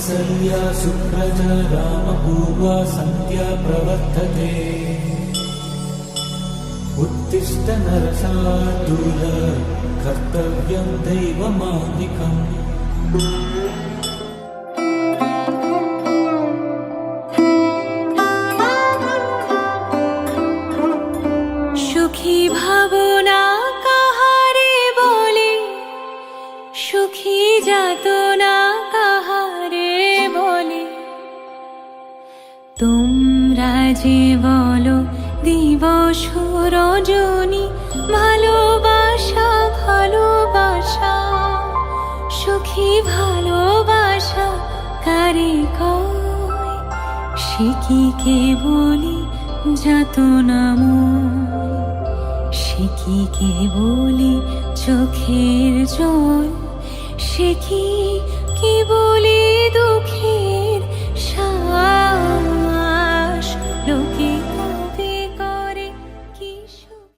कौसल्या सुप्रजा रामपूर्वा सन्ध्या प्रवर्तते। उत्तिष्ठ नरशार्दूल कर्तव्यं दैवमान्निकम्। সুখী ভাবনা কাহারে বলে, সুখী যাতনা কাহারে বলে। তোমরা যে বলো দিবস রজনী, ভালোবাসা ভালোবাসা। সুখী ভালোবাসা কারে কয়, সে কি কেবলি যাতনাময়, সে কি কেবলি চোখের জল, সে কি কেবল